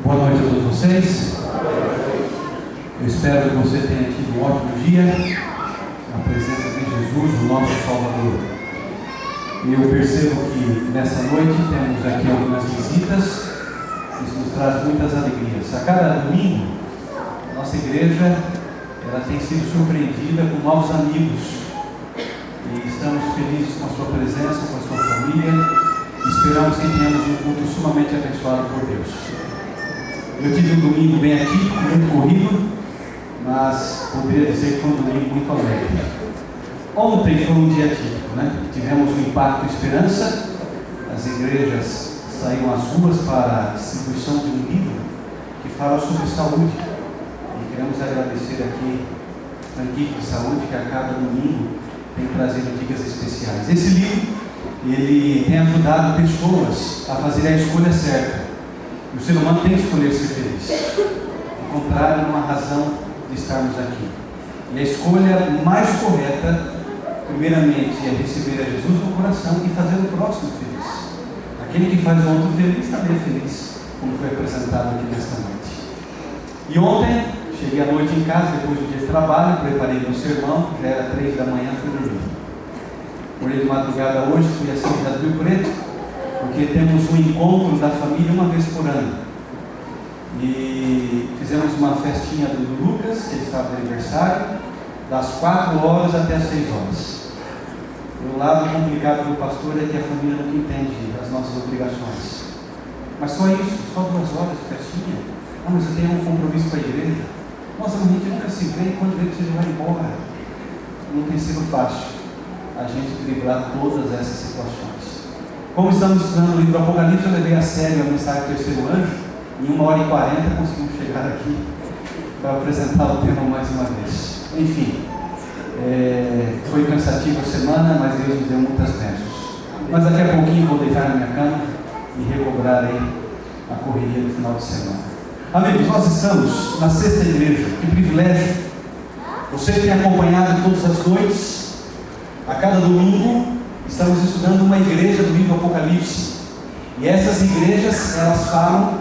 Boa noite a todos vocês. Eu espero que você tenha tido um ótimo dia na presença de Jesus, o nosso Salvador. E eu percebo que nessa noite temos aqui algumas visitas. Isso nos traz muitas alegrias. A cada domingo, a nossa igreja ela tem sido surpreendida com novos amigos. E estamos felizes com a sua presença, com a sua família. Esperamos que tenhamos um culto sumamente abençoado por Deus. Eu tive um domingo bem atípico, muito corrido, mas poderia dizer que foi um domingo muito alegre. Ontem foi um dia atípico, né? Tivemos o Impacto Esperança, as igrejas saíram às ruas para a distribuição de um livro que fala sobre saúde. E queremos agradecer aqui a equipe de saúde que a cada domingo tem trazido dicas especiais. Esse livro ele tem ajudado pessoas a fazerem a escolha certa. E o ser humano tem que escolher ser feliz. Encontrar uma razão de estarmos aqui. E a escolha mais correta, primeiramente, é receber a Jesus no coração e fazer o próximo feliz. Aquele que faz o outro feliz também é feliz, como foi apresentado aqui nesta noite. E ontem, cheguei à noite em casa, depois do dia de trabalho, preparei meu sermão, já era 3 da manhã, fui dormir. Acordei de madrugada hoje, fui à Cidade do Rio Preto, porque temos um encontro da família uma vez por ano. E fizemos uma festinha do Lucas, que ele estava de aniversário, das 4 horas até as 6 horas. O lado complicado do pastor é que a família não entende as nossas obrigações. Mas só isso, só 2 horas de festinha. Ah, mas eu tenho um compromisso com a igreja. Nossa, mas a gente nunca se vê e quando vê você já vai embora. Não tem sido fácil a gente driblar todas essas situações. Como estamos estudando o livro do Apocalipse, eu levei a sério a mensagem do terceiro anjo. Em 1h40 conseguimos chegar aqui para apresentar o tema mais uma vez. Enfim, foi cansativa a semana, mas Deus nos deu muitas bênçãos. Mas daqui a pouquinho vou deitar na minha cama e recobrar aí a correria do final de semana. Amigos, nós estamos na 6ª igreja. Que privilégio! Você tem acompanhado todas as noites. A cada domingo estamos estudando uma igreja do livro Apocalipse. E essas igrejas, elas falam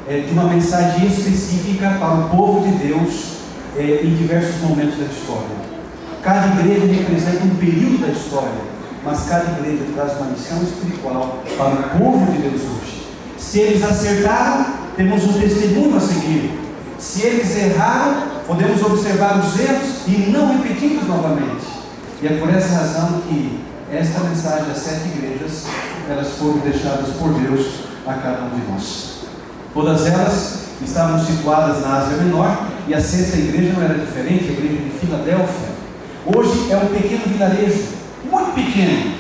de uma mensagem específica para o povo de Deus em diversos momentos da história. Cada igreja representa um período da história, mas cada igreja traz uma missão espiritual para o povo de Deus hoje. Se eles acertaram, temos um testemunho a seguir. Se eles erraram, podemos observar os erros e não repeti-los novamente. E é por essa razão que esta mensagem das 7 igrejas, elas foram deixadas por Deus a cada um de nós. Todas elas estavam situadas na Ásia Menor, e a 6ª igreja não era diferente, a igreja de Filadélfia. Hoje é um pequeno vilarejo, muito pequeno.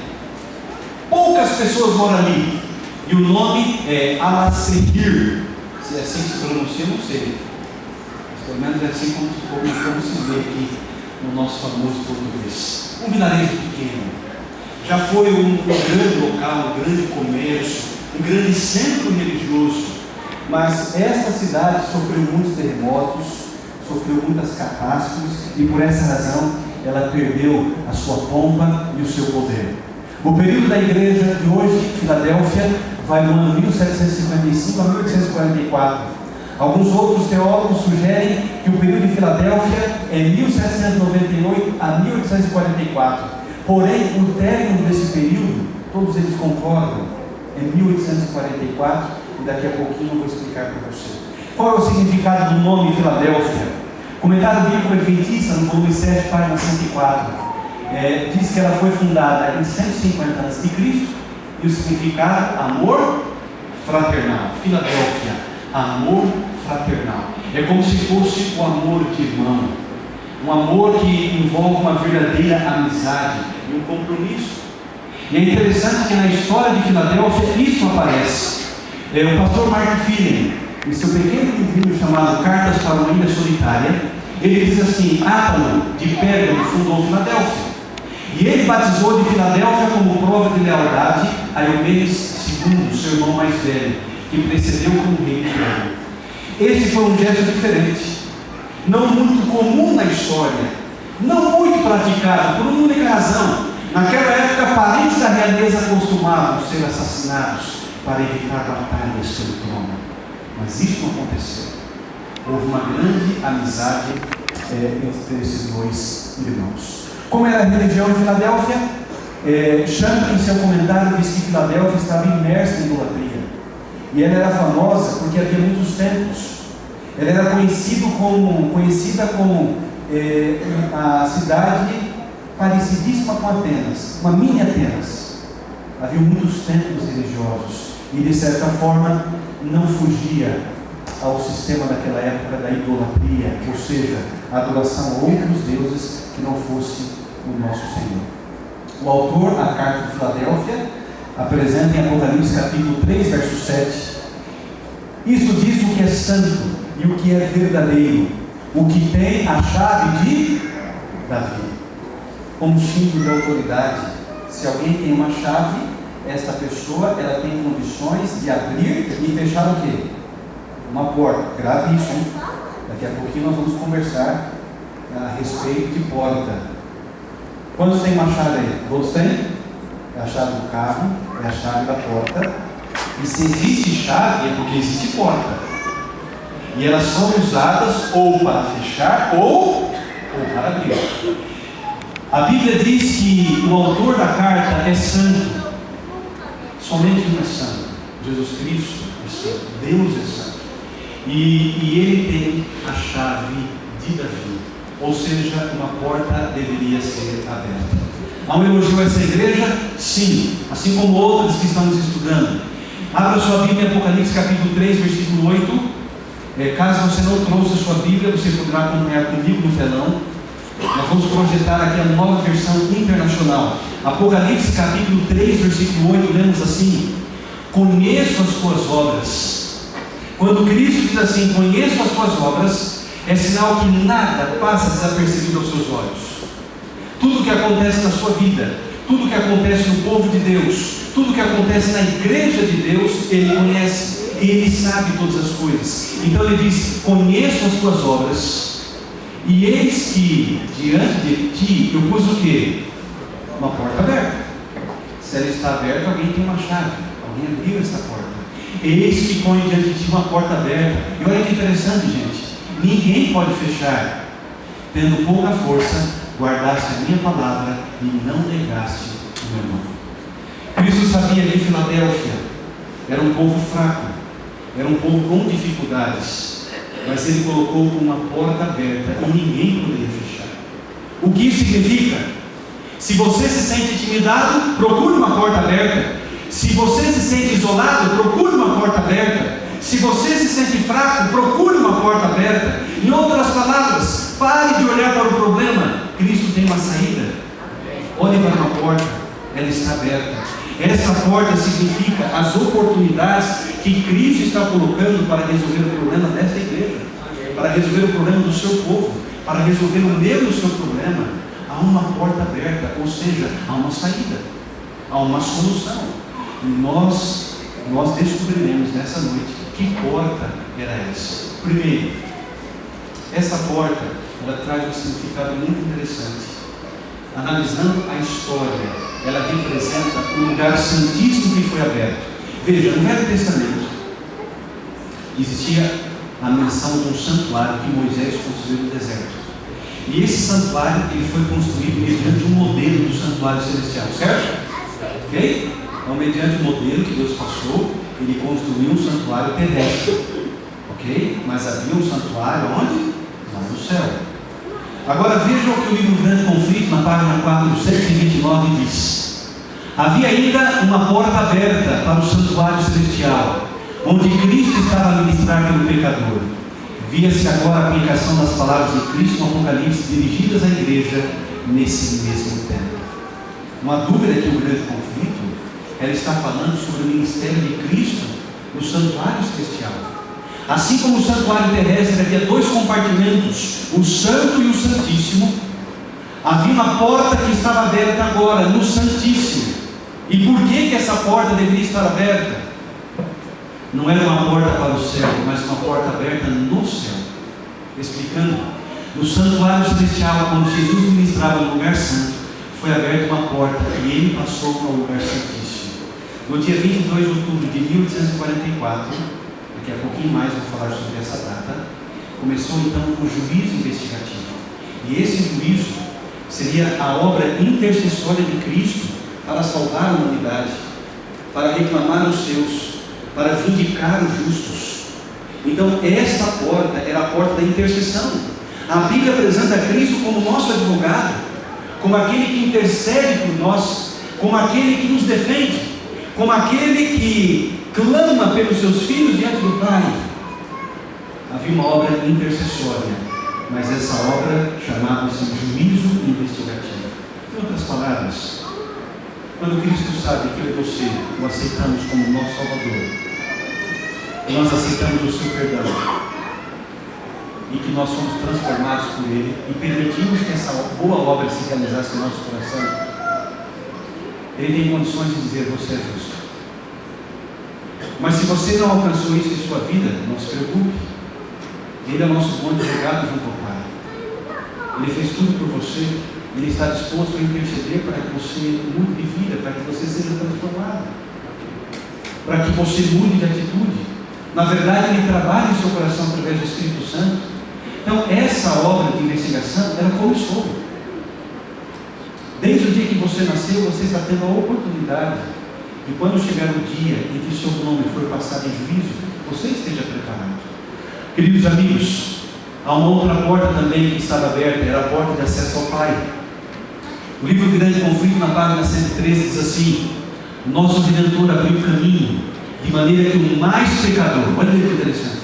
Poucas pessoas moram ali. E o nome é Alacir. Se é assim que se pronuncia, não sei. Mas pelo menos é assim como se vê aqui no nosso famoso português. Um vilarejo pequeno. Já foi um grande local, um grande comércio, um grande centro religioso. Mas esta cidade sofreu muitos terremotos, sofreu muitas catástrofes, e por essa razão ela perdeu a sua pompa e o seu poder. O período da igreja de hoje, Filadélfia, vai do ano 1755 a 1844. Alguns outros teólogos sugerem que o período de Filadélfia é 1798 a 1844. Porém, o término desse período, todos eles concordam, é 1844, e daqui a pouquinho eu vou explicar para você. Qual é o significado do nome Filadélfia? Comentário bíblico adventista, no volume 7, página 104, diz que ela foi fundada em 150 a.C. e o significado, amor fraternal. Filadélfia, amor fraternal. É como se fosse o amor de irmão, um amor que envolve uma verdadeira amizade e um compromisso. E é interessante que na história de Filadélfia isso aparece. O pastor Mark Finney, em seu pequeno livrinho chamado Cartas para uma Ilha Solitária, ele diz assim: Átalo de Pérgamo fundou Filadélfia, e ele batizou de Filadélfia como prova de lealdade a Eumenes II, seu irmão mais velho, que precedeu como rei de Pérgamo. Esse foi um gesto diferente, não muito comum na história, não muito praticado, por uma única razão. Naquela época, parentes da realeza costumavam ser assassinados para evitar batalhas pelo trono. Mas isso não aconteceu. Houve uma grande amizade entre esses dois irmãos. Como era a religião em Filadélfia? Champlin, em seu comentário, diz que Filadélfia estava imersa em idolatria. E ela era famosa porque havia muitos templos. Ela era conhecida como a cidade parecidíssima com Atenas, uma mini Atenas. Havia muitos templos religiosos e, de certa forma, não fugia ao sistema daquela época da idolatria, ou seja, a adoração a outros deuses que não fosse o nosso Senhor. O autor, a carta de Filadélfia, apresenta em Apocalipse capítulo 3, verso 7: Isso diz o que é santo e o que é verdadeiro, o que tem a chave de Davi. Como símbolo de autoridade, se alguém tem uma chave, esta pessoa ela tem condições de abrir e fechar o quê? Uma porta. Grave isso, hein? Daqui a pouquinho nós vamos conversar a respeito de porta. Quantos tem uma chave aí? Todos têm? É a chave do carro, é a chave da porta. E se existe chave, é porque existe porta. E elas são usadas ou para fechar ou para abrir. A Bíblia diz que o autor da carta é santo. Somente um é santo. Jesus Cristo é santo. Deus é santo. E ele tem a chave de Davi. Ou seja, uma porta deveria ser aberta. Há um elogio a essa igreja? Sim. Assim como outras que estamos estudando. Abra sua Bíblia em Apocalipse capítulo 3, versículo 8. Caso você não trouxe a sua Bíblia, você poderá acompanhar comigo no telão. Nós vamos projetar aqui a nova versão internacional. Apocalipse capítulo 3, versículo 8, lemos assim: Conheço as tuas obras. Quando Cristo diz assim, conheço as tuas obras, é sinal que nada passa desapercebido aos seus olhos. Tudo que acontece na sua vida, tudo que acontece no povo de Deus, tudo que acontece na igreja de Deus, Ele conhece, Ele sabe todas as coisas. Então Ele diz, conheço as tuas obras, e eis que diante de ti eu pus o quê? Uma porta aberta. Se ela está aberta, alguém tem uma chave, alguém abriu esta porta. Eis que põe diante de ti uma porta aberta. E olha que interessante, gente, ninguém pode fechar. Tendo pouca força, guardaste a minha palavra e não negaste o meu nome. Cristo sabia que Filadélfia era um povo fraco, era um povo com dificuldades, mas Ele colocou uma porta aberta e ninguém poderia fechar. O que isso significa? Se você se sente intimidado, procure uma porta aberta. Se você se sente isolado, procure uma porta aberta. Se você se sente fraco, procure uma porta aberta. Em outras palavras, pare de olhar para o problema. Cristo tem uma saída. Olhe para uma porta, ela está aberta. Essa porta significa as oportunidades que Cristo está colocando para resolver o problema desta igreja, para resolver o problema do seu povo, para resolver o meu e o seu problema. Há uma porta aberta, ou seja, há uma saída, há uma solução. E nós descobriremos nessa noite que porta era essa. Primeiro, essa porta ela traz um significado muito interessante. Analisando a história, ela representa o lugar santíssimo que foi aberto. Veja, no Velho Testamento existia a menção de um santuário que Moisés construiu no deserto. E esse santuário ele foi construído mediante um modelo do santuário celestial, certo? Ok? Então, mediante o modelo que Deus passou, Ele construiu um santuário terrestre. Ok? Mas havia um santuário onde? Lá no céu. Agora vejam o que o livro Grande Conflito, na página 429, diz. Havia ainda uma porta aberta para o santuário celestial, onde Cristo estava a ministrar pelo pecador. Via-se agora a aplicação das palavras de Cristo no Apocalipse dirigidas à igreja nesse mesmo tempo. Uma dúvida que o Grande Conflito, ela está falando sobre o ministério de Cristo no santuário celestial. Assim como o santuário terrestre havia dois compartimentos, o santo e o santíssimo, havia uma porta que estava aberta agora no santíssimo. E por que essa porta deveria estar aberta? Não era uma porta para o céu, mas uma porta aberta no céu. Explicando, no santuário celestial, quando Jesus ministrava no lugar santo, foi aberta uma porta e ele passou para o lugar santíssimo. No dia 22 de outubro de 1844, daqui a pouquinho mais vou falar sobre essa data, começou então o juízo investigativo. E esse juízo seria a obra intercessória de Cristo para salvar a humanidade, para reclamar os seus, para vindicar os justos. Então esta porta era a porta da intercessão. A Bíblia apresenta Cristo como nosso advogado, como aquele que intercede por nós, como aquele que nos defende, como aquele que clama pelos seus filhos diante do Pai. Havia uma obra intercessória, mas essa obra chamava-se juízo investigativo. Em outras palavras, quando Cristo sabe que eu e você o aceitamos como nosso Salvador, e nós aceitamos o seu perdão, e que nós somos transformados por Ele, e permitimos que essa boa obra se realizasse no nosso coração, Ele tem condições de dizer: você é justo. Mas se você não alcançou isso em sua vida, não se preocupe. Ele é o nosso bom advogado junto ao Pai. Ele fez tudo por você. Ele está disposto a interceder para que você mude de vida, para que você seja transformado, para que você mude de atitude. Na verdade, Ele trabalha em seu coração através do Espírito Santo. Então, essa obra de investigação, ela começou. Desde o dia que você nasceu, você está tendo a oportunidade de, quando chegar o dia em que o seu nome for passado em juízo, você esteja preparado. Queridos amigos, há uma outra porta também que estava aberta, era a porta de acesso ao Pai. O livro Grande Conflito, na página 113, diz assim: nosso Redentor abriu o caminho, de maneira que o mais pecador, olha que interessante,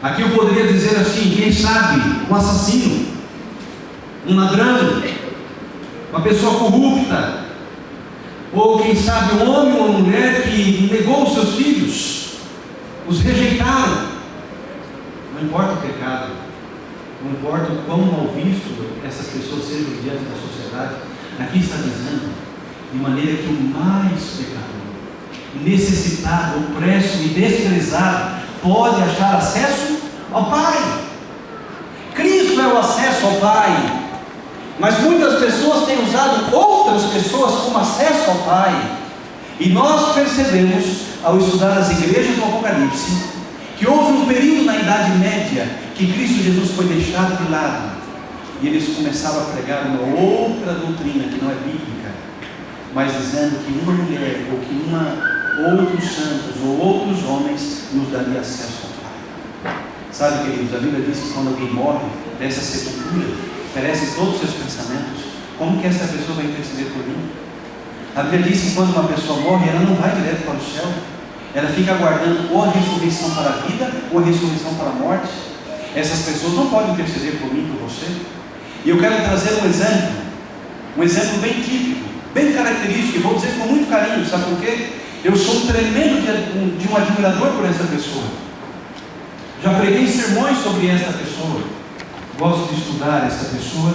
aqui eu poderia dizer assim, quem sabe, um assassino, um ladrão, uma pessoa corrupta, ou quem sabe um homem ou uma mulher que negou os seus filhos, os rejeitaram. Não importa o pecado, não importa o quão mal visto essas pessoas sejam diante da sociedade, aqui está dizendo, de maneira que o mais pecador, necessitado, opresso e desprezado, pode achar acesso ao Pai. Cristo é o acesso ao Pai. Mas muitas pessoas têm usado outras pessoas como acesso ao Pai. E nós percebemos, ao estudar as igrejas do Apocalipse, que houve um período na Idade Média que Cristo Jesus foi deixado de lado. E eles começaram a pregar uma outra doutrina que não é bíblica, mas dizendo que uma mulher, ou que outros santos, ou outros homens, nos daria acesso ao Pai. Sabe, queridos, a Bíblia diz que quando alguém morre dessa sepultura, perecem todos os seus pensamentos. Como que essa pessoa vai interceder por mim? A Bíblia diz que quando uma pessoa morre, ela não vai direto para o céu. Ela fica aguardando ou a ressurreição para a vida, ou a ressurreição para a morte. Essas pessoas não podem interceder por mim, por você. E eu quero trazer um exemplo bem típico, bem característico, e vou dizer com muito carinho, sabe por quê? Eu sou um tremendo de um admirador por essa pessoa. Já preguei sermões sobre esta pessoa. Gosto de estudar essa pessoa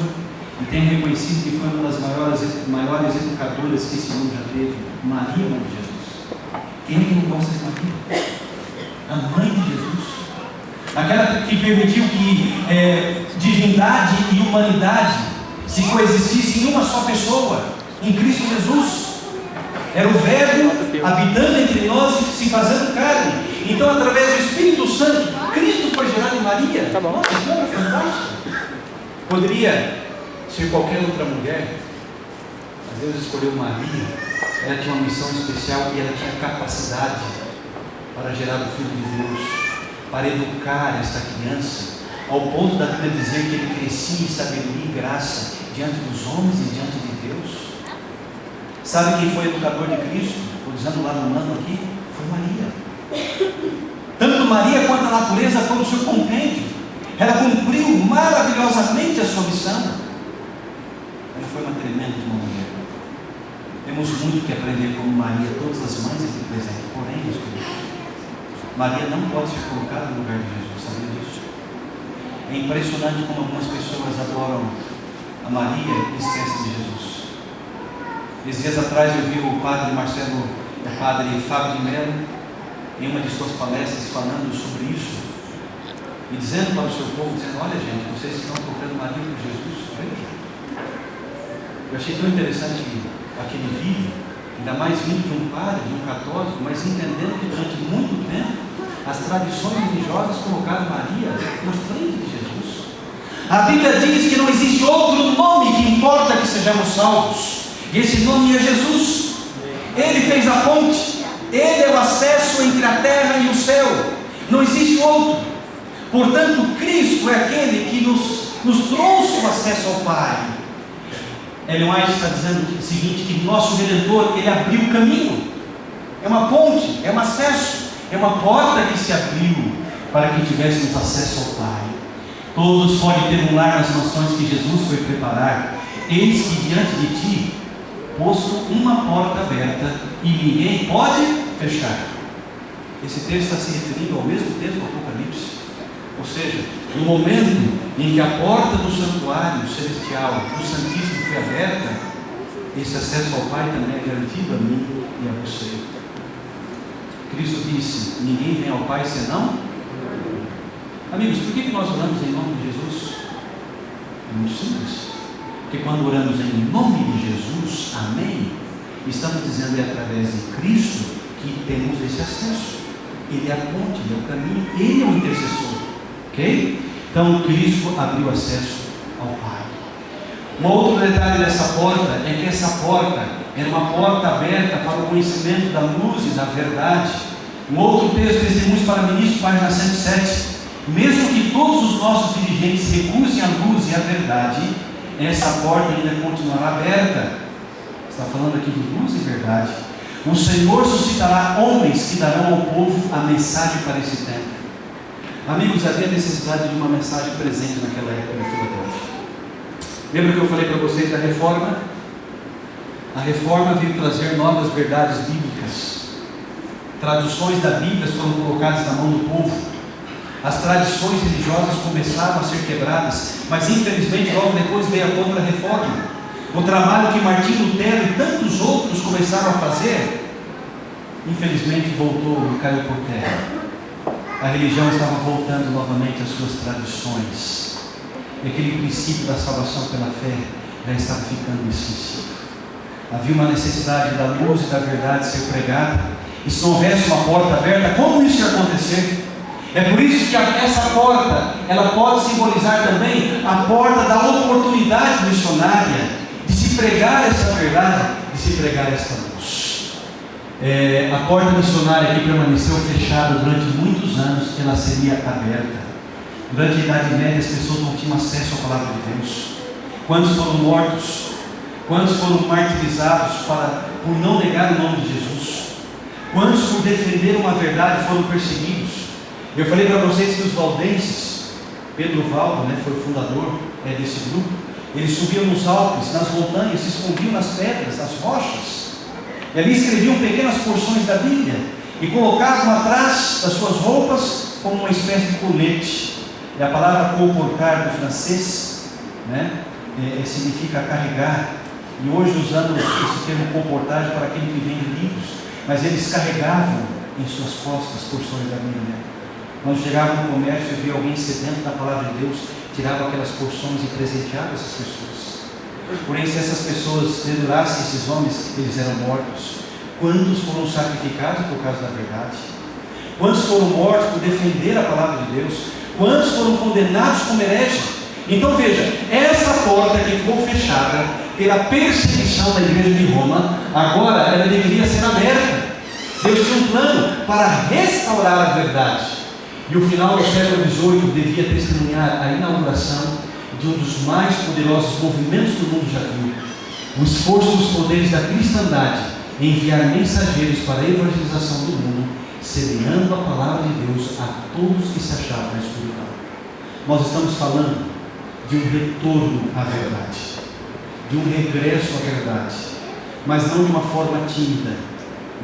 e tenho reconhecido que foi uma das maiores educadoras que esse mundo já teve, Maria, mãe de Jesus. Quem é que não gosta de Maria? A mãe de Jesus. Aquela que permitiu que divindade e humanidade se coexistissem em uma só pessoa, em Cristo Jesus. Era o Verbo habitando entre nós e se fazendo carne. Então, através do Espírito Santo, Cristo foi gerado em Maria. Tá bom. Nossa, que obra fantástica. Poderia ser qualquer outra mulher, mas Deus escolheu Maria. Ela tinha uma missão especial e ela tinha capacidade para gerar o Filho de Deus, para educar esta criança, ao ponto da Bíblia dizer que ele crescia em sabedoria e graça diante dos homens e diante de Deus. Sabe quem foi educador de Cristo? Estou dizendo lá no mano aqui, foi Maria. Tanto Maria quanto a natureza foram o seu compêndio. Ela cumpriu maravilhosamente a sua missão. Ela foi uma tremenda de uma mulher. Temos muito que aprender com Maria, todas as mães aqui presentes. Porém, meus queridos, Maria não pode ser colocada no lugar de Jesus, sabia disso? É impressionante como algumas pessoas adoram a Maria e esquecem de Jesus. Esses dias atrás eu vi o padre Fábio de Mello, em uma de suas palestras, falando sobre isso, e dizendo para o seu povo, dizendo: olha gente, vocês estão colocando Maria por Jesus. Eu achei tão interessante aquele vídeo, ainda mais vindo de um padre, de um católico, mas entendendo que durante muito tempo as tradições religiosas colocaram Maria na frente de Jesus. A Bíblia diz que não existe outro nome que importa que sejamos salvos, e esse nome é Jesus. Ele fez a ponte, Ele é o acesso entre a terra e o céu, não existe outro. Portanto, Cristo é aquele que nos trouxe o acesso ao Pai. Ellen White está dizendo o seguinte, que nosso Redentor, Ele abriu o caminho, é uma ponte, é um acesso, é uma porta que se abriu para que tivéssemos acesso ao Pai. Todos podem ter um lar nas mansões que Jesus foi preparar. Eis que diante de ti posto uma porta aberta e ninguém pode fechar. Esse texto está se referindo ao mesmo texto do Apocalipse. Ou seja, no momento em que a porta do santuário celestial, do Santíssimo, foi aberta, esse acesso ao Pai também é garantido a mim e a você. Cristo disse: ninguém vem ao Pai senão. Amigos, por que nós oramos em nome de Jesus? É muito simples. Porque quando oramos em nome de Jesus, amém, estamos dizendo é através de Cristo que temos esse acesso. Ele é a ponte, Ele é o caminho, Ele é o intercessor. Ok? Então Cristo abriu acesso ao Pai. Um outro detalhe dessa porta é que essa porta era uma porta aberta para o conhecimento da luz e da verdade. Um outro texto, Testemunhos para Ministros, página 107. Mesmo que todos os nossos dirigentes recusem a luz e a verdade, essa porta ainda continuará aberta. Está falando aqui de luz e verdade. O Senhor suscitará homens que darão ao povo a mensagem para esse tempo. Amigos, havia necessidade de uma mensagem presente naquela época em Filadélfia. Lembra que eu falei para vocês da reforma? A reforma veio trazer novas verdades bíblicas. Traduções da Bíblia foram colocadas na mão do povo. As tradições religiosas começaram a ser quebradas, mas infelizmente logo depois veio a contra-reforma. O trabalho que Martinho Lutero e tantos outros começaram a fazer, infelizmente voltou e caiu por terra. A religião estava voltando novamente às suas tradições, e aquele princípio da salvação pela fé já estava ficando esquecido. Havia uma necessidade da luz e da verdade ser pregada, e se não houvesse uma porta aberta, como isso ia acontecer? É por isso que essa porta, ela pode simbolizar também a porta da oportunidade missionária, de se pregar essa verdade, de se pregar essa luz. A porta missionária que permaneceu fechada durante muitos anos, ela seria aberta. Durante a Idade Média, as pessoas não tinham acesso à palavra de Deus. Quantos foram mortos? Quantos foram martirizados por não negar o nome de Jesus? Quantos, por defender uma verdade, foram perseguidos? Eu falei para vocês que os valdenses, Pedro Valdo, foi o fundador desse grupo, eles subiam nos Alpes, nas montanhas, se escondiam nas pedras, nas rochas, e ali escreviam pequenas porções da Bíblia, e colocavam atrás das suas roupas como uma espécie de colete. E a palavra colportar do francês, significa carregar, e hoje usamos esse termo colportagem para aquele que vende livros, mas eles carregavam em suas costas porções da Bíblia. Quando chegava no comércio e via alguém sedento da palavra de Deus, tirava aquelas porções e presenteava essas pessoas. Porém, se essas pessoas dedurassem esses homens, eles eram mortos. Quantos foram sacrificados por causa da verdade? Quantos foram mortos por defender a palavra de Deus? Quantos foram condenados como hereges? Então veja, essa porta que ficou fechada pela perseguição da igreja de Roma, agora ela deveria ser aberta. Deus tinha um plano para restaurar a verdade. E o final do século XVIII devia testemunhar a inauguração de um dos mais poderosos movimentos que o mundo já viu. O esforço dos poderes da cristandade em enviar mensageiros para a evangelização do mundo, semeando a palavra de Deus a todos que se achavam na escuridão. Nós estamos falando de um retorno à verdade, de um regresso à verdade, mas não de uma forma tímida,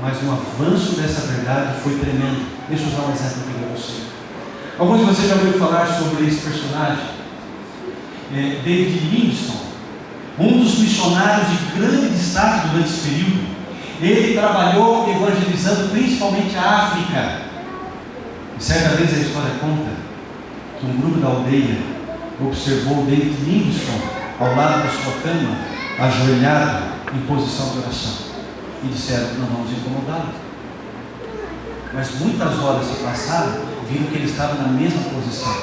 mas um avanço dessa verdade foi tremendo. Deixa eu usar um exemplo aqui para você. Alguns de vocês já ouviram falar sobre esse personagem, David Livingstone, um dos missionários de grande destaque durante esse período. Ele trabalhou evangelizando principalmente a África. E certa vez a história conta que um grupo da aldeia observou David Livingstone ao lado da sua cama, ajoelhado em posição de oração, e disseram: não vamos incomodá-lo. Mas muitas horas se passaram, viram que ele estava na mesma posição.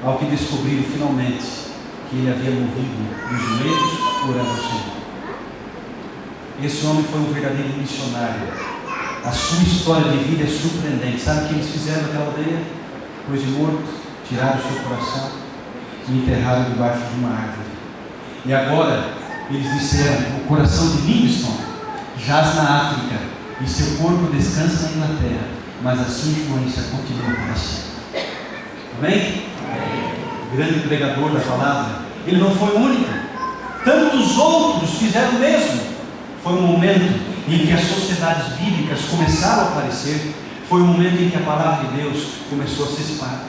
Ao que descobriram finalmente que ele havia morrido de joelhos orando ao Senhor. Esse homem foi um verdadeiro missionário. A sua história de vida é surpreendente. Sabe o que eles fizeram naquela aldeia? Depois de morto, tiraram o seu coração e enterraram debaixo de uma árvore. E agora eles disseram: o coração de Livingstone jaz na África e seu corpo descansa na Inglaterra, mas a sua influência continua para sempre. Amém? O grande pregador da palavra, ele não foi o único. Tantos outros fizeram o mesmo. Foi um momento em que as sociedades bíblicas começaram a aparecer. Foi um momento em que a palavra de Deus começou a se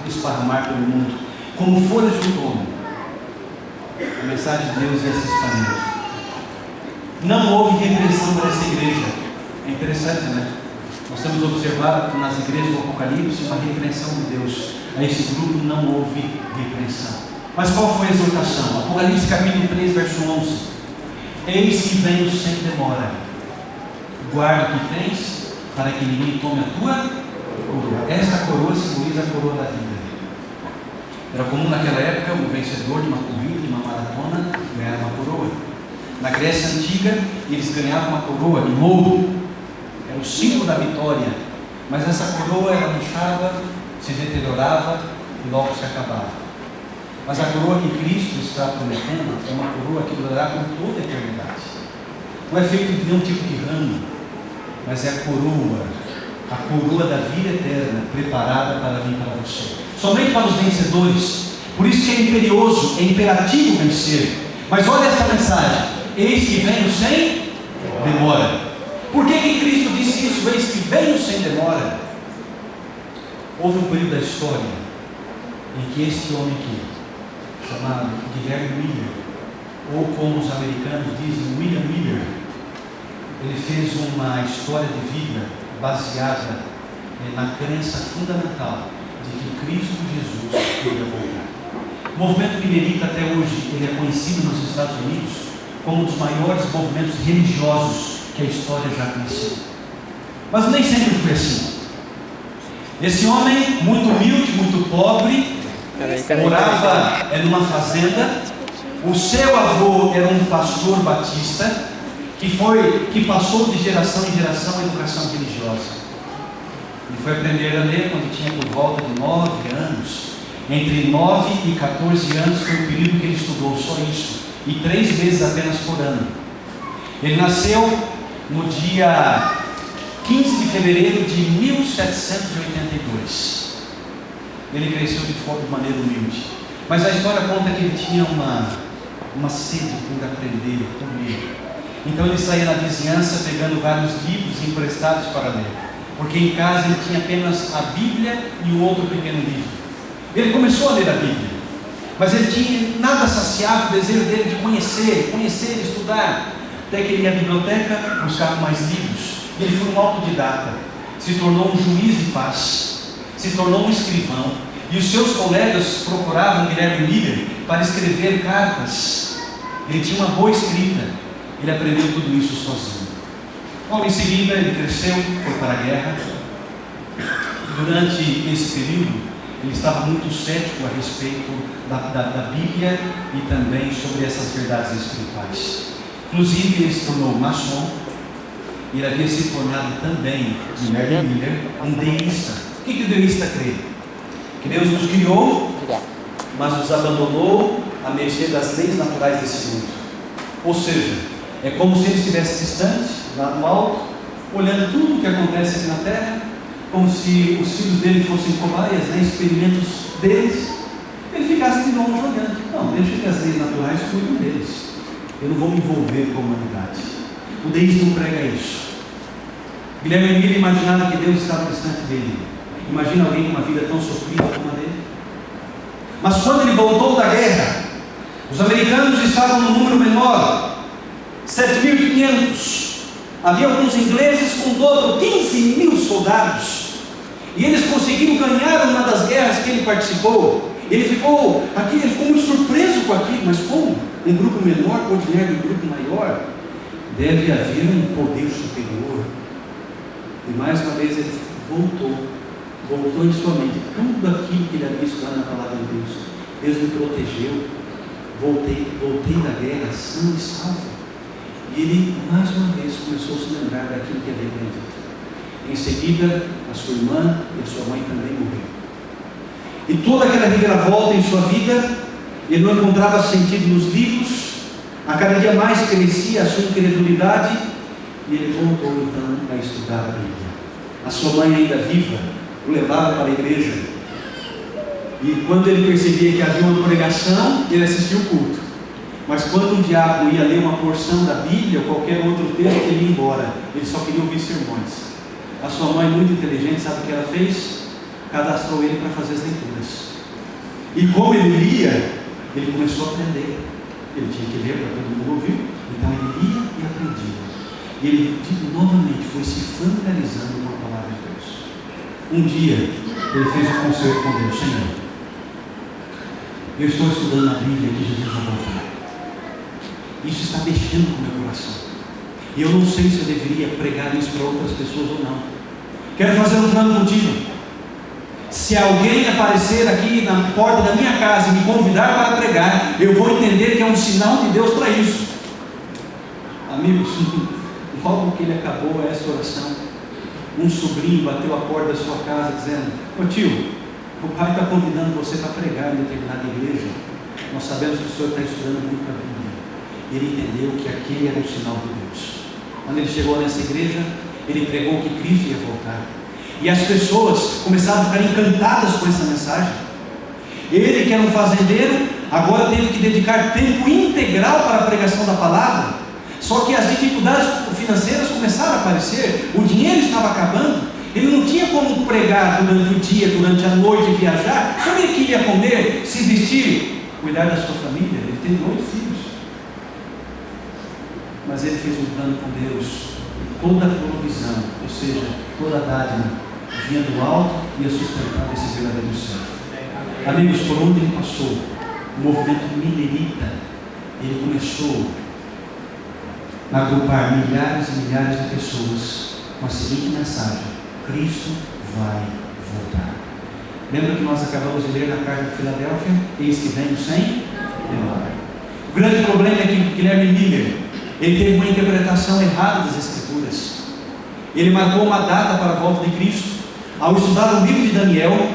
esparramar pelo mundo, como folhas de outono. A mensagem de Deus ia se espalhando. Não houve repreensão para essa igreja. É interessante, né? Nós temos observado nas igrejas do Apocalipse uma repreensão de Deus. A esse grupo não houve repreensão. Mas qual foi a exortação? Apocalipse capítulo 3, verso 11. Eis que venho sem demora. Guarda o que tens, para que ninguém tome a tua coroa. Esta coroa simboliza a coroa da vida. Era comum naquela época o vencedor de uma corrida, de uma maratona, ganhar uma coroa. Na Grécia Antiga, eles ganhavam uma coroa de ouro. Era o símbolo da vitória. Mas essa coroa, ela murchava, se deteriorava e logo se acabava. Mas a coroa que Cristo está prometendo é uma coroa que durará por toda a eternidade. Não é feito de nenhum tipo de ramo, mas é a coroa da vida eterna, preparada para vir para você. Somente para os vencedores. Por isso que é imperioso, é imperativo vencer. Mas olha esta mensagem: eis que venho sem demora. Por que Cristo disse isso? Eis que venho sem demora. Houve um período da história em que este homem aqui, chamado Guilherme Miller, ou como os americanos dizem, William Miller, ele fez uma história de vida baseada na crença fundamental de que Cristo Jesus iria voltar. O movimento milerita até hoje ele é conhecido nos Estados Unidos como um dos maiores movimentos religiosos que a história já conheceu. Mas nem sempre foi assim. Esse homem, muito humilde, muito pobre, morava numa fazenda. O seu avô era um pastor batista que passou de geração em geração a educação religiosa. Ele foi aprender a ler quando tinha por volta de 9 anos. Entre 9 e 14 anos foi o período que ele estudou, só isso. E 3 vezes apenas por ano. Ele nasceu no dia 15 de fevereiro de 1782. Ele cresceu de maneira humilde. Mas a história conta que ele tinha uma sede por aprender, por ler. Então ele saía na vizinhança pegando vários livros emprestados para ler. Porque em casa ele tinha apenas a Bíblia e um outro pequeno livro. Ele começou a ler a Bíblia. Mas ele tinha nada saciado o desejo dele de conhecer, estudar. Até que ele ia à biblioteca, buscava mais livros. Ele foi um autodidata, se tornou um juiz de paz, se tornou um escrivão. E os seus colegas procuravam Guilherme Miller para escrever cartas. Ele tinha uma boa escrita. Ele aprendeu tudo isso sozinho. Logo em seguida ele cresceu, foi para a guerra. Durante esse período ele estava muito cético a respeito da Bíblia e também sobre essas verdades espirituais. Inclusive ele se tornou maçom. Ele havia se tornado também, Guilherme Miller, um deísta. O que o deísta crê? Que Deus nos criou, mas nos abandonou à mercê das leis naturais desse mundo. Ou seja, é como se ele estivesse distante, lá no alto, olhando tudo o que acontece aqui na terra, como se os filhos dele fossem cobaias, experimentos deles. Ele ficasse de longe olhando. Não, deixa que as leis naturais cuidem deles. Eu não vou me envolver com a humanidade. O deísmo prega isso. Guilherme Miller imaginava que Deus estava distante dele. Imagina alguém com uma vida tão sofrida como a dele. Mas quando ele voltou da guerra, os americanos estavam num número menor, 7.500. Havia alguns ingleses com dobro, 15.000 soldados. E eles conseguiram ganhar uma das guerras que ele participou. Ele ficou muito surpreso com aquilo. Mas como? Um grupo menor pode ganhar um grupo maior? Deve haver um poder superior. E mais uma vez ele voltou em sua mente tudo aquilo que ele havia estudado na palavra de Deus. Deus me protegeu, voltei da guerra são e salvo. E ele mais uma vez começou a se lembrar daquilo que havia aprendido. Em seguida, a sua irmã e a sua mãe também morreram. E toda aquela reviravolta em sua vida, ele não encontrava sentido nos livros, a cada dia mais crescia a sua incredulidade, e ele voltou então a estudar a Bíblia. A sua mãe, ainda viva, o levava para a igreja, e quando ele percebia que havia uma pregação, ele assistia o culto. Mas quando um diácono ia ler uma porção da Bíblia ou qualquer outro texto, ele ia embora. Ele só queria ouvir sermões. A sua mãe, muito inteligente, sabe o que ela fez? Cadastrou ele para fazer as leituras. E como ele lia, ele começou a aprender. Ele tinha que ler para todo mundo ouvir. Então ele lia e aprendia. E ele novamente foi se familiarizando com a palavra de Deus. Um dia, ele fez um concerto com Deus. Senhor, eu estou estudando a Bíblia que Jesus vai voltar. Isso está mexendo com o meu coração. E eu não sei se eu deveria pregar isso para outras pessoas ou não. Quero fazer um plano contigo. Se alguém aparecer aqui na porta da minha casa e me convidar para pregar, eu vou entender que é um sinal de Deus para isso. Amigos, logo que ele acabou essa oração, um sobrinho bateu a porta da sua casa dizendo: ô tio, o pai está convidando você para pregar em determinada igreja. Nós sabemos que o senhor está estudando muito a Bíblia. E ele entendeu que aquele era um sinal de Deus. Quando ele chegou nessa igreja, ele pregou que Cristo ia voltar. E as pessoas começaram a ficar encantadas com essa mensagem. Ele, que era um fazendeiro, agora teve que dedicar tempo integral para a pregação da palavra. Só que as dificuldades financeiras começaram a aparecer, o dinheiro estava acabando, ele não tinha como pregar durante o dia, durante a noite, viajar. Como ele queria comer, se vestir, cuidar da sua família? Ele teve 8 filhos. Mas ele fez um plano com Deus, toda a provisão, ou seja, toda a dádiva, vinha do alto e ia sustentar esse verdadeiro servo. Amigos, por onde ele passou, o movimento milerita, ele começou a agrupar milhares e milhares de pessoas com a seguinte mensagem: Cristo vai voltar. Lembra que nós acabamos de ler na carta de Filadélfia? Eis que venho sem demora. O grande problema é que Guilherme Miller, ele teve uma interpretação errada das Escrituras. Ele marcou uma data para a volta de Cristo. Ao estudar o livro de Daniel,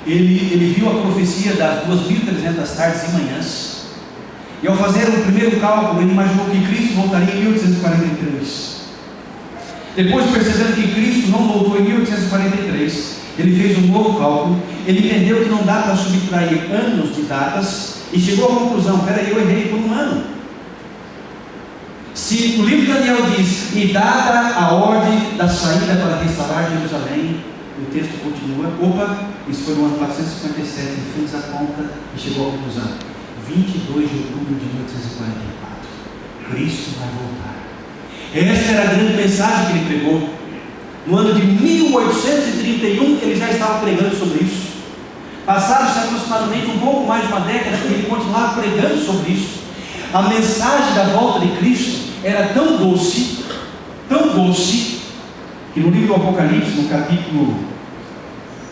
ele viu a profecia das 2.300 tardes e manhãs. E ao fazer o primeiro cálculo, ele imaginou que Cristo voltaria em 1843. Depois, percebendo que Cristo não voltou em 1843, ele fez um novo cálculo. Ele entendeu que não dá para subtrair anos de datas e chegou à conclusão: peraí, eu errei por um ano. Se o livro de Daniel diz: e dada a ordem da saída para restaurar Jerusalém, o texto continua: opa, isso foi no ano 457, ele fez a conta e chegou à conclusão: 22 de outubro de 1844, Cristo vai voltar. Essa era a grande mensagem que ele pregou. No ano de 1831, ele já estava pregando sobre isso. Passaram-se aproximadamente um pouco mais de uma década e ele continuava pregando sobre isso. A mensagem da volta de Cristo era tão doce, que no livro do Apocalipse, no capítulo,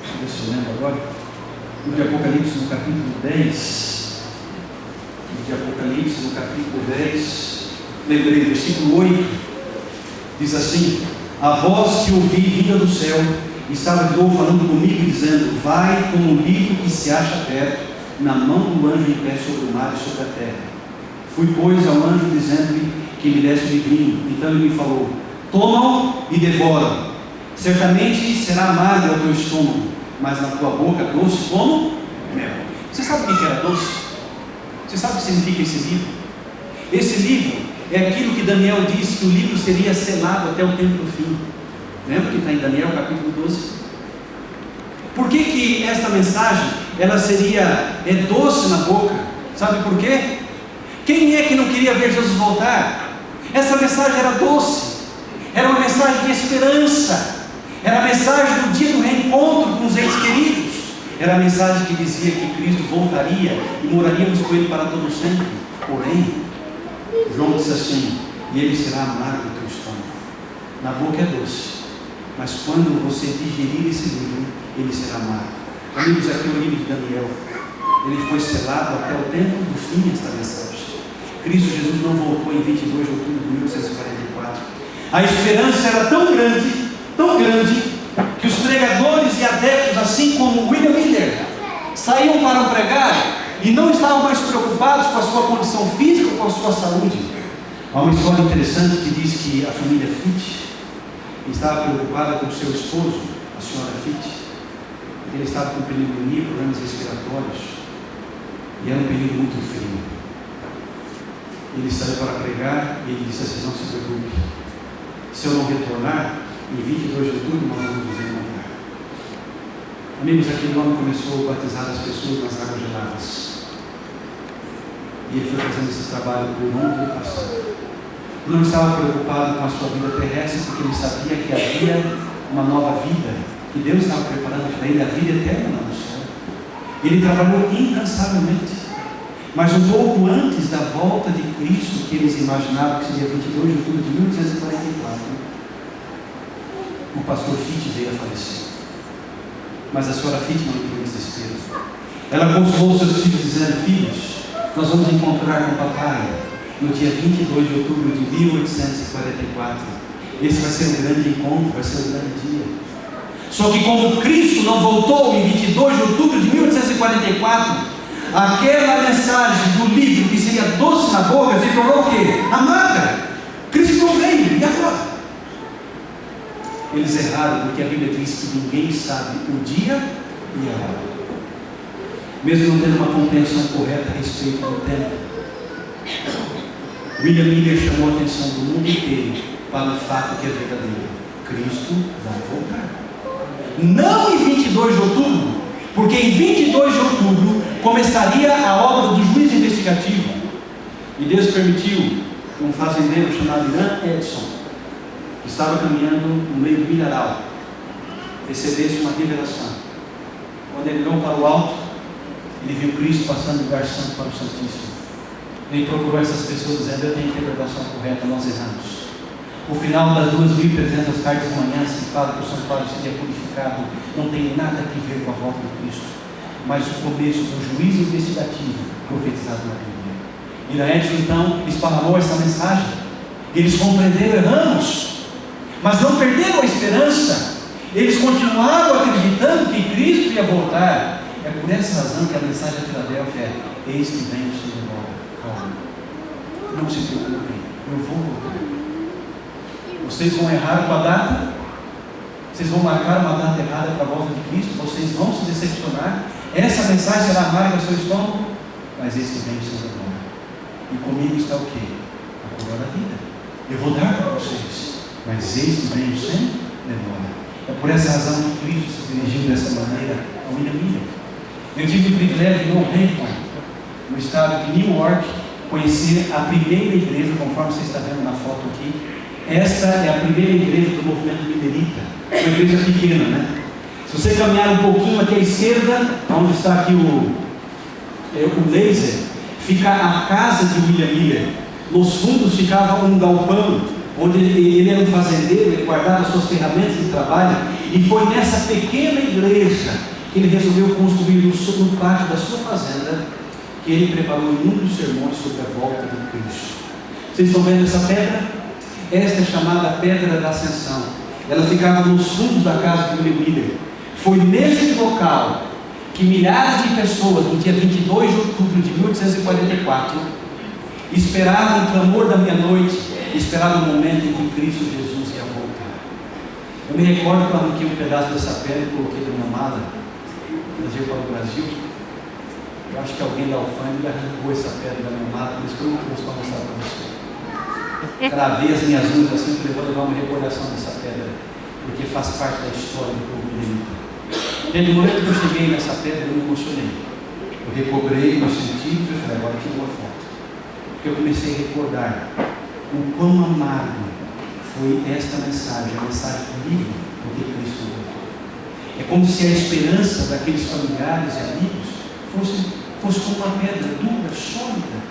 deixa eu ver se eu lembro agora, no livro de Apocalipse, no capítulo 10, lembrei, versículo 8, diz assim: a voz que ouvi vinda do céu estava de novo falando comigo, dizendo: vai como um livro que se acha perto, na mão do anjo em pé sobre o mar e sobre a terra. Fui, pois, ao anjo, dizendo-lhe que me desse o livrinho. Então ele me falou: toma-o e devora. Certamente será amargo ao teu estômago, mas na tua boca doce como mel. Você sabe o que era doce? Você sabe o que significa esse livro? Esse livro é aquilo que Daniel disse, que o livro seria selado até o tempo do fim. Lembra que está em Daniel capítulo 12? Por que esta mensagem ela seria doce na boca? Sabe por quê? Quem é que não queria ver Jesus voltar? Essa mensagem era doce, era uma mensagem de esperança, era a mensagem do dia do reencontro com os entes queridos, era a mensagem que dizia que Cristo voltaria e moraríamos com Ele para todo sempre. Porém, João disse assim: e Ele será amargo no teu estômago. Na boca é doce, mas quando você digerir esse livro, ele será marco. Amigos, aqui no livro de Daniel, ele foi selado até o tempo do fim esta mensagem. Cristo Jesus não voltou em 22 de outubro de 1844. A esperança era tão grande, que os pregadores e adeptos, assim como William Miller, saíam para pregar e não estavam mais preocupados com a sua condição física ou com a sua saúde. Há uma história interessante que diz que a família Fitch estava preocupada com o seu esposo, a senhora Fitch. Ele estava com pneumonia, problemas respiratórios, e era um período muito frio. Ele saiu para pregar e ele disse assim: não se preocupe, se eu não retornar, em 22 de outubro nós vamos nos encontrar. Amigos, aquele homem começou a batizar as pessoas nas águas geladas, e ele foi fazendo esse trabalho por um ano passado. Não estava preocupado com a sua vida terrestre, porque ele sabia que havia uma nova vida, que Deus estava preparando para ele, a vida eterna lá no céu. Ele trabalhou incansavelmente, mas um pouco antes da volta de Cristo, que eles imaginavam que seria 22 de outubro de 1844, o pastor Fitch veio a falecer. Mas a senhora Fitch não entrou em desespero. Ela consolou seus filhos dizendo: filhos, nós vamos encontrar com o papai no dia 22 de outubro de 1844. Esse vai ser um grande encontro, vai ser um grande dia. Só que como Cristo não voltou em 22 de outubro de 1844, aquela mensagem do livro que seria doce na boca se tornou o quê? Amarga. Cristo não veio, e agora? Eles erraram, porque a Bíblia diz que ninguém sabe o dia e a hora, mesmo não tendo uma compreensão correta a respeito do tempo. William Miller chamou a atenção do mundo inteiro para o fato que é verdadeiro: Cristo vai voltar. Não em 22 de outubro, porque em 22 de outubro começaria a obra do juiz investigativo, e Deus permitiu que um fazendeiro chamado Ian Edson, que estava caminhando no meio do milharal, recebesse uma revelação. Quando ele olhou para o alto, ele viu Cristo passando do lugar santo para o Santíssimo. Ele procurou essas pessoas dizendo: eu tenho a interpretação correta, nós erramos. O final das 2.300 cartas de manhã que fala que o santuário seria purificado não tem nada a ver com a volta de Cristo, mas o começo do juízo investigativo profetizado na Bíblia. E na Edson então esparramou essa mensagem. Eles compreenderam: erramos, mas não perderam a esperança. Eles continuaram acreditando que Cristo ia voltar. É por essa razão que a mensagem de Filadélfia é: eis que vem o Senhor agora. Calma, não se preocupem, eu vou voltar. Vocês vão errar com a data, vocês vão marcar uma data errada para a volta de Cristo, vocês vão se decepcionar, essa mensagem será amarga ao seu estômago, mas eis que vem o Senhor agora. E comigo está o quê? A coroa da vida. Eu vou dar para vocês, mas eis que vem o Senhor agora. É por essa razão que Cristo se dirigiu dessa maneira ao William Miller. Eu tive o privilégio de ir ao Hampton, no estado de New York, conhecer a primeira igreja, conforme você está vendo na foto aqui. Esta é a primeira igreja do movimento milerita, uma igreja pequena, né? Se você caminhar um pouquinho aqui à esquerda, onde está aqui o laser, fica a casa de William Miller. Nos fundos ficava um galpão, onde ele era um fazendeiro, ele guardava suas ferramentas de trabalho, e foi nessa pequena igreja que ele resolveu construir no pátio da sua fazenda, que ele preparou inúmeros sermões sobre a volta de Cristo. Vocês estão vendo essa pedra? Esta é chamada Pedra da Ascensão. Ela ficava nos fundos da casa de William Miller. Foi nesse local que milhares de pessoas, no dia 22 de outubro de 1844, esperaram o clamor da meia-noite, esperaram o momento em que Cristo Jesus ia voltar. Eu me recordo que eu arranquei um pedaço dessa pedra e coloquei na minha mala, trazer para o Brasil. Eu acho que alguém da alfândega arrancou essa pedra da minha mala, por isso que eu não trouxe para mostrar para você. Travei as minhas unhas assim, falei: vou levar uma recordação dessa pedra, porque faz parte da história do povo milerita. Desde o momento que eu cheguei nessa pedra, eu me emocionei. Eu recobrei meus sentidos e falei: agora tiro uma foto. Porque eu comecei a recordar o quão amargo foi esta mensagem, a mensagem do livro, porque Cristo voltou. É como se a esperança daqueles familiares e amigos fosse como uma pedra dura, sólida.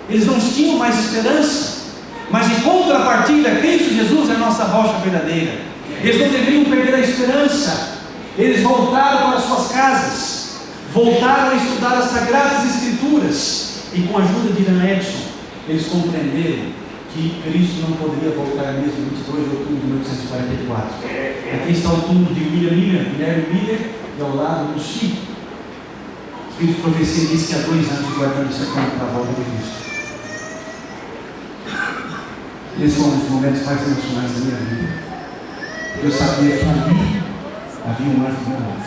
Eles não tinham mais esperança, mas em contrapartida, Cristo Jesus é a nossa rocha verdadeira. Eles não deveriam perder a esperança. Eles voltaram para suas casas, voltaram a estudar as Sagradas Escrituras, e com a ajuda de Irã Edson, eles compreenderam que Cristo não poderia voltar mesmo 22 de outubro de 1844. Aqui está o túmulo de Guilherme Miller, e ao lado do Chico. O Espírito de Profecia diz que há 2 anos guardando esse campo para a volta de Cristo. Esses foram os momentos mais emocionais da minha vida. Eu sabia que ali havia um anjo do meu lado.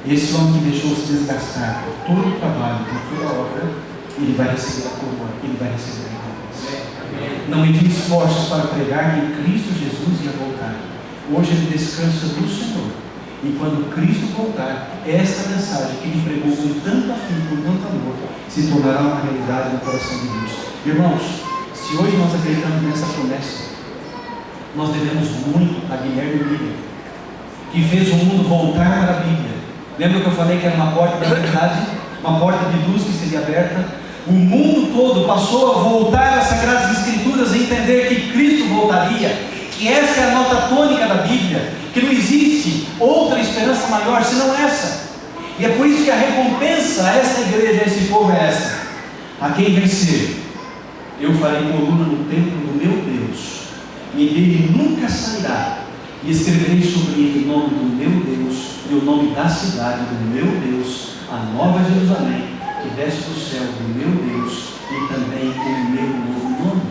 Esse homem que deixou se desgastar por todo o trabalho, por toda a obra, ele vai receber a coroa, ele vai receber a recompensa. Não me fiz esforços para pregar que Cristo Jesus ia voltar. Hoje ele descansa do Senhor. E quando Cristo voltar, esta mensagem que ele pregou com tanto afinco, com tanto amor, se tornará uma realidade no coração de Deus. Irmãos, se hoje nós acreditamos nessa promessa, nós devemos muito a Guilherme Miller, que fez o mundo voltar para a Bíblia. Lembra que eu falei que era uma porta da verdade, uma porta de luz que seria aberta? O mundo todo passou a voltar às Sagradas Escrituras e entender que Cristo voltaria, que essa é a nota tônica da Bíblia, que não existe outra esperança maior senão essa. E é por isso que a recompensa a essa igreja, a esse povo é essa: a quem vencer, eu farei coluna no templo do meu Deus, e dele nunca sairá, e escreverei sobre ele o nome do meu Deus e o nome da cidade do meu Deus, a Nova Jerusalém, que desce do céu do meu Deus, e também o meu novo nome.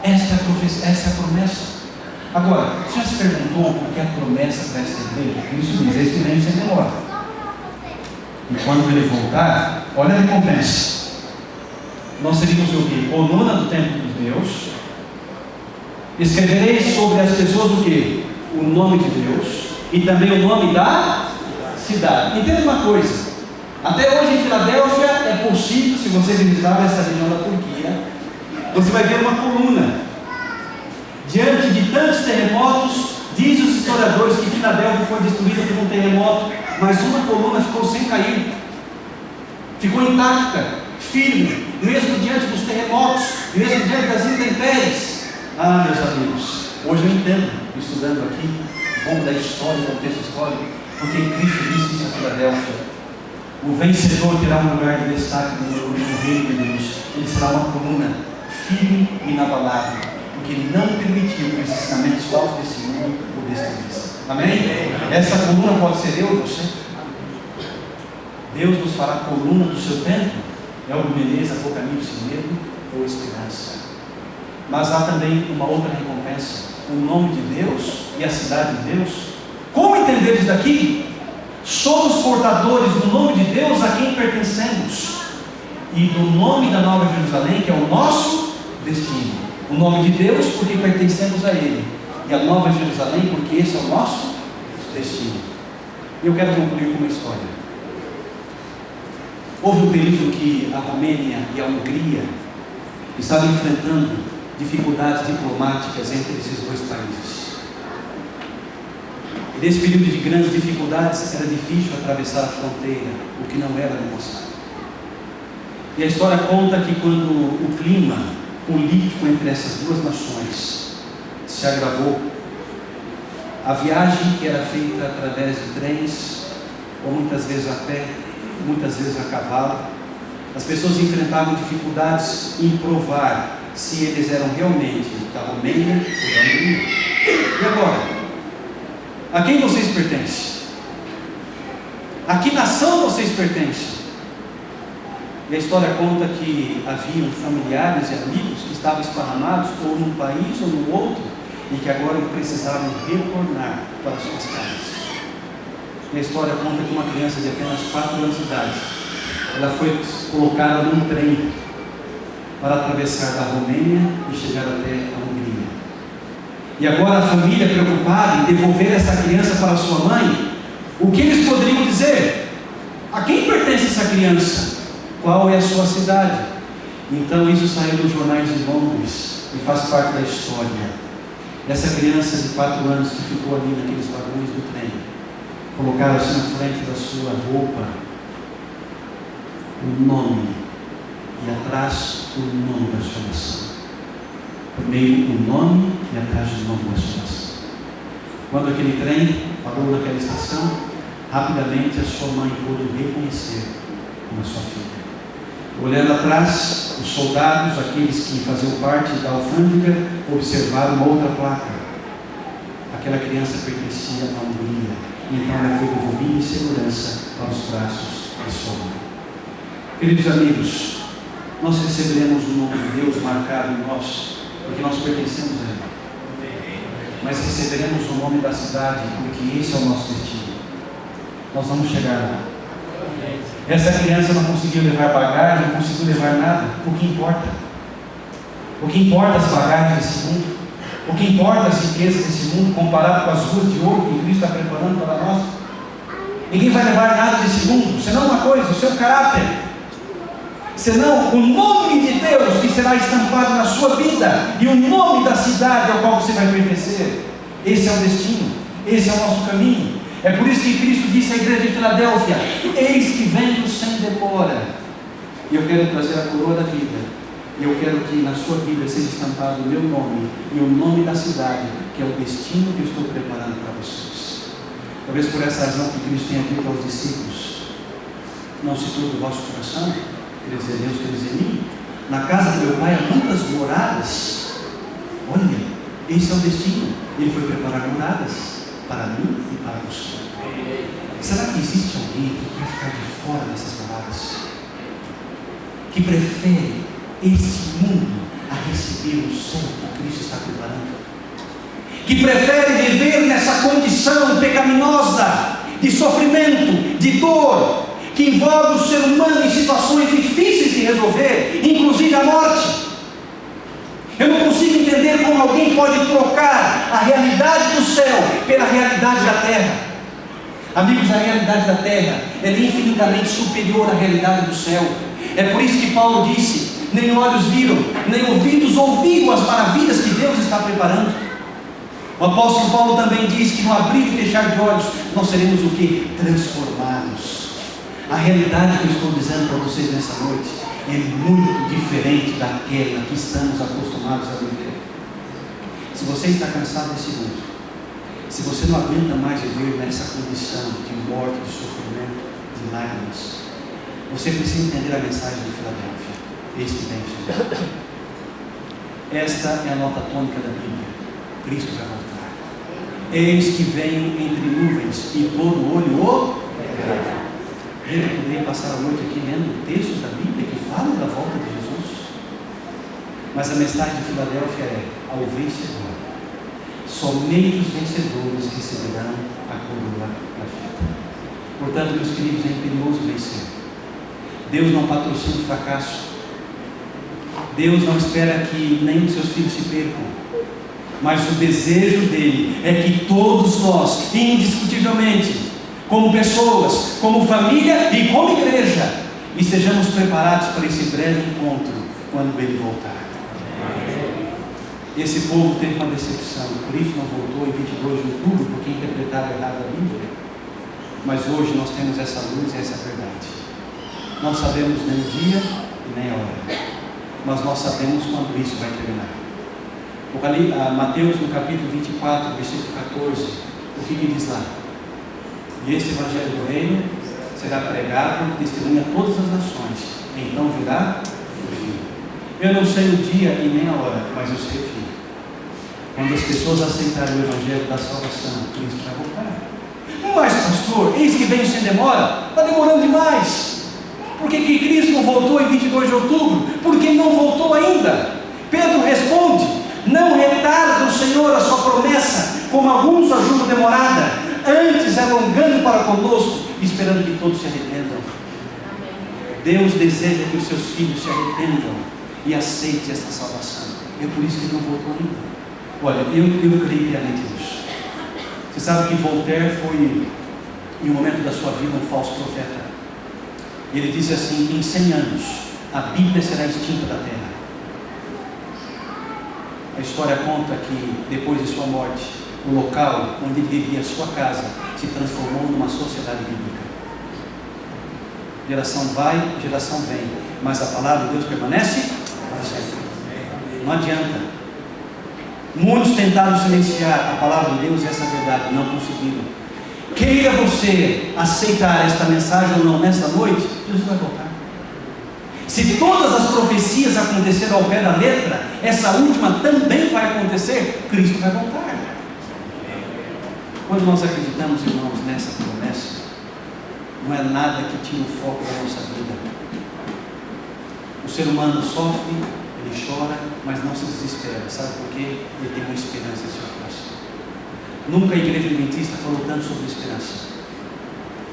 Esta é a profecia, essa é a promessa. Agora, você já se perguntou por que a promessa para esta igreja? Isso diz: este vem sem demora. E quando ele voltar, olha a recompensa. Nós seríamos o quê? Coluna do templo de Deus. Escreverei sobre as pessoas o quê? O nome de Deus e também o nome da cidade. Entenda uma coisa: até hoje em Filadélfia é possível, se você visitar essa região da Turquia, você vai ver uma coluna. Diante de tantos terremotos, diz os historiadores que Filadélfia foi destruída por um terremoto, mas uma coluna ficou sem cair, ficou intacta, firme, mesmo diante dos terremotos, mesmo diante das intempéries. Ah, meus amigos, hoje eu entendo, estudando aqui um pouco da história, do contexto histórico, porque Cristo disse isso a Filadélfia: o vencedor terá um lugar de destaque no reino de Deus. Ele será uma coluna firme e inabalável, porque ele não permitiu que os ensinamentos falsos desse mundo o destruíssem. Amém? Essa coluna pode ser eu e você. Deus nos fará coluna do seu templo. Elber Menezes, Apocalipse, medo ou esperança. Mas há também uma outra recompensa: o nome de Deus e a cidade de Deus. Como entender isso daqui? Somos portadores do nome de Deus a quem pertencemos, e do nome da Nova Jerusalém, que é o nosso destino. O nome de Deus porque pertencemos a Ele, e a Nova Jerusalém porque esse é o nosso destino. E eu quero concluir com uma história. Houve um período que a Romênia e a Hungria estavam enfrentando dificuldades diplomáticas entre esses dois países. E nesse período de grandes dificuldades era difícil atravessar a fronteira, o que não era no passado. E a história conta que quando o clima político entre essas duas nações se agravou, a viagem que era feita através de trens, ou muitas vezes a pé, muitas vezes a cavalo, as pessoas enfrentavam dificuldades em provar se eles eram realmente da Romênia ou da Hungria. E agora? A quem vocês pertencem? A que nação vocês pertencem? E a história conta que haviam familiares e amigos que estavam esparramados ou num país ou no outro, e que agora precisavam retornar para suas casas. E a história conta que uma criança de apenas 4 anos de idade, ela foi colocada num trem para atravessar da Romênia e chegar até a Hungria. E agora a família, preocupada em devolver essa criança para sua mãe, o que eles poderiam dizer? A quem pertence essa criança? Qual é a sua cidade? Então isso saiu nos jornais de Londres e faz parte da história. Essa criança de 4 anos que ficou ali naqueles vagões do trem, colocaram assim na frente da sua roupa o nome, e atrás o nome da sua nação. Por meio do nome e atrás de uma boa situação. Quando aquele trem parou naquela estação, rapidamente a sua mãe pôde reconhecer como sua filha. Olhando atrás, os soldados, aqueles que faziam parte da alfândega, observaram uma outra placa. Aquela criança pertencia a Hungria, então ela foi devolvida em segurança para os braços de sua mãe. Queridos amigos, nós receberemos o nome de Deus marcado em nós, porque nós pertencemos a Ele. Mas receberemos o nome da cidade, porque esse é o nosso destino. Nós vamos chegar lá. Essa criança não conseguiu levar bagagem, não conseguiu levar nada. O que importa? O que importa as bagagens desse mundo? O que importa as riquezas desse mundo comparado com as ruas de ouro que Cristo está preparando para nós? Ninguém vai levar nada desse mundo, senão uma coisa, o seu caráter, senão o nome de Deus que será estampado na sua vida e o nome da cidade ao qual você vai pertencer. Esse é o destino, esse é o nosso caminho. É por isso que Cristo disse à igreja de Filadélfia: eis que venho sem demora. E eu quero trazer a coroa da vida. E eu quero que na sua vida seja estampado o meu nome e o nome da cidade, que é o destino que eu estou preparando para vocês. Talvez por essa razão que Cristo tenha dito aos discípulos: não se turbe o vosso coração, quer dizer Deus, quer dizer mim. Na casa do meu Pai há muitas moradas. Olha, esse é o destino. Ele foi preparar moradas para mim e para você. Será que existe alguém que quer ficar de fora dessas moradas? Que prefere este mundo a receber o céu que Cristo está preparando? Que prefere viver nessa condição pecaminosa de sofrimento, de dor, que envolve o ser humano em situações difíceis de resolver, inclusive a morte? Eu não consigo entender como alguém pode trocar a realidade do céu pela realidade da terra. Amigos, a realidade da terra é infinitamente superior à realidade do céu. É por isso que Paulo disse: nem olhos viram, nem ouvidos ouviram as maravilhas que Deus está preparando. O apóstolo Paulo também diz que no abrir e fechar de olhos nós seremos o que? Transformados. A realidade que eu estou dizendo para vocês nessa noite é muito diferente daquela que estamos acostumados a viver. Se você está cansado desse mundo, se você não aguenta mais viver nessa condição de morte, de sofrimento, de lágrimas, você precisa entender a mensagem de Filadélfia. Eis que vem o Senhor. Esta é a nota tônica da Bíblia. Cristo vai voltar. Eis que venho entre nuvens e todo olho o verá. Eu poderia passar a noite aqui lendo textos da Bíblia que falam da volta de Jesus. Mas a mensagem de Filadélfia é: ao vencedor, somente os vencedores receberão a coroa da vida. Portanto, meus queridos, é imperioso vencer. Deus não patrocina o fracasso. Deus não espera que nem os seus filhos se percam. Mas o desejo dele é que todos nós, indiscutivelmente, como pessoas, como família e como igreja, estejamos preparados para esse breve encontro quando ele voltar. Esse povo teve uma decepção, por isso não voltou em 22 de outubro, porque interpretaram errado a Bíblia. Mas hoje nós temos essa luz e essa verdade. Não sabemos nem o dia e nem a hora, mas nós sabemos quando isso vai terminar. Mateus, no capítulo 24, versículo 14, o que diz lá? E este evangelho do reino será pregado e testemunha a todas as nações, então virá o fim. Eu não sei o dia e nem a hora, mas eu sei o fim. Quando as pessoas aceitarem o evangelho da salvação, Cristo vai voltar. Mas pastor, eis que venho sem demora. Está demorando demais. Por que Cristo não voltou em 22 de outubro? Porque não voltou ainda. Pedro responde: não retarda o Senhor a sua promessa, como alguns a julgam demorada, antes alongando para conosco, esperando que todos se arrependam. Deus deseja que os seus filhos se arrependam e aceitem esta salvação. É por isso que ele não voltou ainda. Olha, eu creio piamente nisso. Você sabe que Voltaire foi, em um momento da sua vida, um falso profeta. Ele disse assim: em 100 anos a Bíblia será extinta da terra. A história conta que depois de sua morte, o local onde ele vivia, a sua casa, se transformou numa sociedade bíblica. Geração vai, geração vem, mas a palavra de Deus permanece para sempre. Não adianta. Muitos tentaram silenciar a palavra de Deus e essa verdade, não conseguiram. Queira você aceitar esta mensagem ou não nesta noite, Jesus vai voltar. Se todas as profecias aconteceram ao pé da letra, essa última também vai acontecer, Cristo vai voltar. Quando nós acreditamos, irmãos, nessa promessa, não é nada que tire o foco da nossa vida. O ser humano sofre, ele chora, mas não se desespera. Sabe por quê? Ele tem uma esperança em seu coração. Nunca a igreja adventista falou tanto sobre esperança.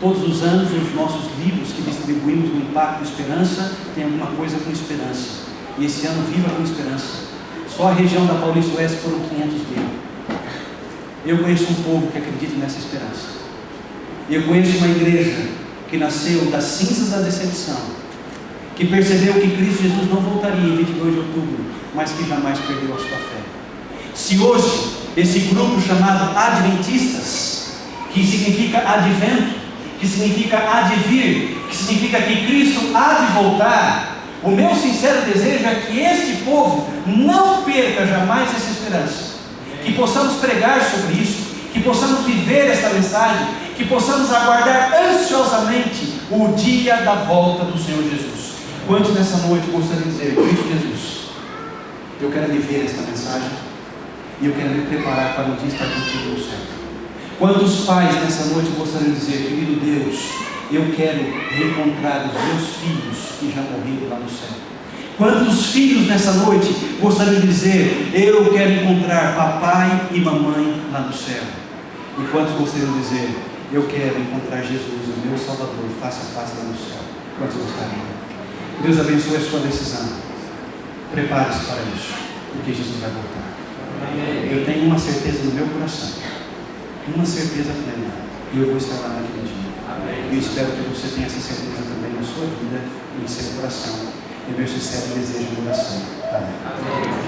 Todos os anos, os nossos livros que distribuímos no Impacto Esperança tem alguma coisa com esperança. E esse ano, Viva com Esperança. Só a região da Paulista Oeste foram 500 mil. Eu conheço um povo que acredita nessa esperança. Eu conheço uma igreja que nasceu das cinzas da decepção, que percebeu que Cristo Jesus não voltaria em 22 de outubro, mas que jamais perdeu a sua fé. Se hoje, esse grupo chamado Adventistas, que significa advento, que significa há de vir, que significa que Cristo há de voltar, o meu sincero desejo é que este povo não perca jamais essa esperança, que possamos pregar sobre isso, que possamos viver esta mensagem, que possamos aguardar ansiosamente o dia da volta do Senhor Jesus. Quantos nessa noite gostariam de dizer: Cristo Jesus, eu quero viver esta mensagem e eu quero me preparar para o dia estar contigo no céu? Quantos pais nessa noite gostariam de dizer: querido Deus, eu quero reencontrar os meus filhos que já morreram lá no céu? Quantos filhos nessa noite gostariam de dizer: eu quero encontrar papai e mamãe lá no céu? E quantos gostariam de dizer: eu quero encontrar Jesus, o meu Salvador, face a face lá no céu? Quantos gostariam? Deus abençoe a sua decisão. Prepare-se para isso, porque Jesus vai voltar. Eu tenho uma certeza no meu coração, uma certeza plena, e eu vou estar lá naquele dia. E espero que você tenha essa certeza também na sua vida e em seu coração. É meu sincero desejo de oração. Amém.